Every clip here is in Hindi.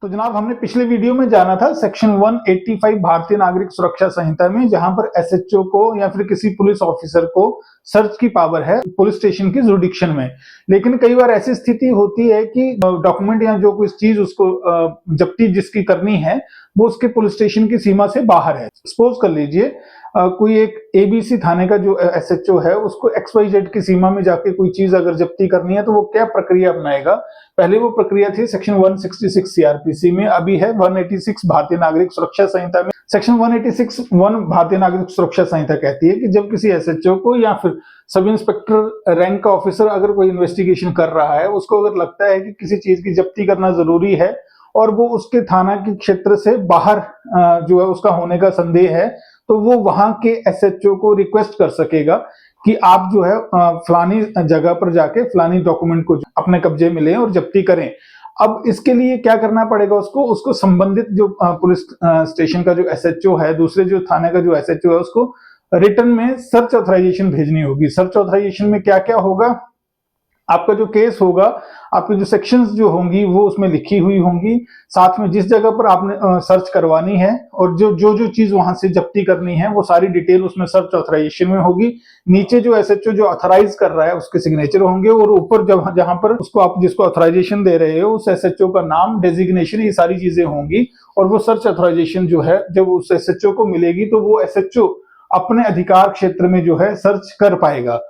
तो जनाब हमने पिछले वीडियो में जाना था सेक्शन 185 भारतीय नागरिक सुरक्षा संहिता में, जहां पर एसएचओ को या फिर किसी पुलिस ऑफिसर को सर्च की पावर है पुलिस स्टेशन की जुरिडिक्शन में। लेकिन कई बार ऐसी स्थिति होती है कि डॉक्यूमेंट या जो कोई चीज उसको जब्ती जिसकी करनी है वो उसके पुलिस स्टेशन की सीमा से बाहर है। सपोज कर लीजिए कोई एक एबीसी थाने का जो एसएचओ है उसको XYZ की सीमा में जाके कोई चीज अगर जब्ती करनी है तो वो क्या प्रक्रिया अपनाएगा। पहले वो प्रक्रिया थी सेक्शन 166 सीआरपीसी में, अभी है 186 भारतीय नागरिक सुरक्षा संहिता में। सेक्शन 186(1) भारतीय नागरिक सुरक्षा संहिता कहती है कि जब किसी एसएचओ को या फिर सब इंस्पेक्टर रैंक का ऑफिसर अगर कोई इन्वेस्टिगेशन कर रहा है, उसको अगर लगता है कि किसी चीज की जब्ती करना जरूरी है और वो उसके थाना के क्षेत्र से बाहर जो है उसका होने का संदेह है, तो वो वहां के एसएचओ को रिक्वेस्ट कर सकेगा कि आप जो है फलानी जगह पर जाके फलानी डॉक्यूमेंट को अपने कब्जे में लें और जब्ती करें। अब इसके लिए क्या करना पड़ेगा, उसको संबंधित जो पुलिस स्टेशन का जो एसएचओ है, दूसरे जो थाने का जो एसएचओ है, उसको रिटर्न में सर्च ऑथराइजेशन भेजनी होगी। सर्च ऑथराइजेशन में क्या क्या होगा, आपका जो केस होगा, आपकी जो सेक्शंस जो होंगी वो उसमें लिखी हुई होंगी, साथ में जिस जगह पर आपने सर्च करवानी है और जो चीज वहां से जब्ती करनी है वो सारी डिटेल उसमें सर्च ऑथराइजेशन में होगी। नीचे जो एसएचओ जो ऑथराइज कर रहा है उसके सिग्नेचर होंगे और ऊपर जहां पर उसको आप जिसको ऑथराइजेशन दे रहे हो उस एसएचओ का नाम, डेजिग्नेशन, ये सारी चीजें होंगी। और वो सर्च ऑथराइजेशन जो है जब उस एसएचओ को मिलेगी तो वो एसएचओ अपने अधिकार क्षेत्र में जो है सर्च कर पाएगा।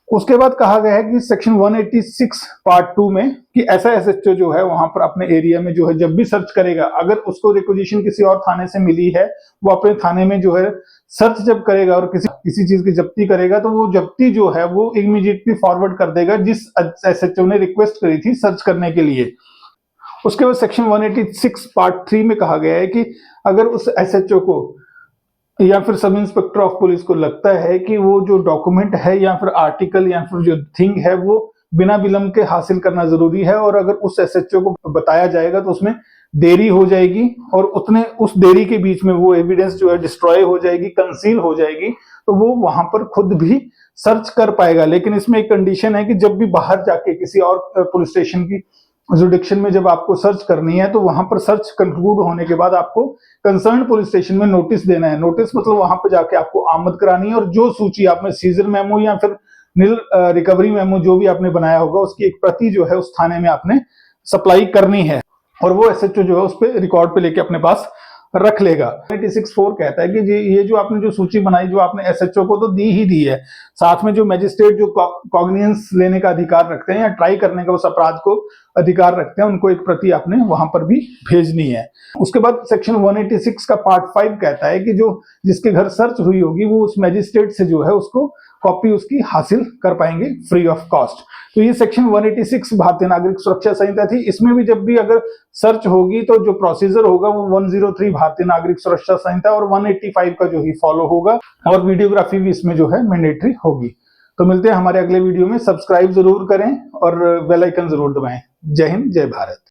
उसके बाद कहा गया है कि सेक्शन 186 पार्ट 2 में कि ऐसा एसएचओ जो है वहां पर अपने एरिया में जो है जब भी सर्च करेगा, अगर उसको रिक्विजिशन किसी और थाने से मिली है, वो अपने थाने में जो है सर्च जब करेगा और किसी चीज की जब्ती करेगा तो वो जब्ती जो है वो इमीडिएटली फॉरवर्ड कर देगा जिस एसएचओ ने रिक्वेस्ट करी थी सर्च करने के लिए। उसके बाद सेक्शन 186 पार्ट 3 में कहा गया है कि अगर उस एसएचओ को या फिर सब इंस्पेक्टर ऑफ पुलिस को लगता है कि वो जो डॉक्यूमेंट है या फिर आर्टिकल या फिर जो थिंग है वो बिना विलंब के हासिल करना जरूरी है और अगर उस एसएचओ को बताया जाएगा तो उसमें देरी हो जाएगी और उस देरी के बीच में वो एविडेंस जो है डिस्ट्रॉय हो जाएगी, कंसील हो जाएगी, तो वो वहां पर खुद भी सर्च कर पाएगा। लेकिन इसमें एक कंडीशन है कि जब भी बाहर जाके किसी और पुलिस स्टेशन की जुरिडिक्शन में जब आपको सर्च करनी है तो वहां पर सर्च कंक्लूड होने के बाद आपको कंसर्न पुलिस स्टेशन में नोटिस देना है। नोटिस मतलब वहां पर जाके आपको आमद करानी है और जो सूची आपने सीजर मेमो या फिर नील रिकवरी मेमो जो भी आपने बनाया होगा उसकी एक प्रति जो है उस थाने में आपने सप्लाई करनी है और वो एसएचओ जो है उस पर रिकॉर्ड पे लेके अपने पास रख लेगा। 186(4) कहता है कि ये जो आपने जो सूची बनाई जो आपने एसएचओ को तो दी ही दी है, साथ में जो मैजिस्ट्रेट जो कॉग्निजेंस लेने का अधिकार रखते हैं या ट्राई करने का उस अपराध को अधिकार रखते हैं, उनको एक प्रति आपने वहां पर भी भेजनी है। उसके बाद सेक्शन 186 का पार्ट 5 कहता है कि जो जिसके घर सर्च हुई होगी वो उस मैजिस्ट्रेट से जो है उसको कॉपी उसकी हासिल कर पाएंगे फ्री ऑफ कॉस्ट। तो ये सेक्शन 186 भारतीय नागरिक सुरक्षा संहिता थी। इसमें भी जब भी अगर सर्च होगी तो जो प्रोसीजर होगा वो 103 भारतीय नागरिक सुरक्षा संहिता और 185 का जो ही फॉलो होगा और वीडियोग्राफी भी इसमें जो है मैंडेटरी होगी। तो मिलते हैं हमारे अगले वीडियो में। सब्सक्राइब जरूर करें और बेल आइकन जरूर दबाएं। जय हिंद, जय भारत।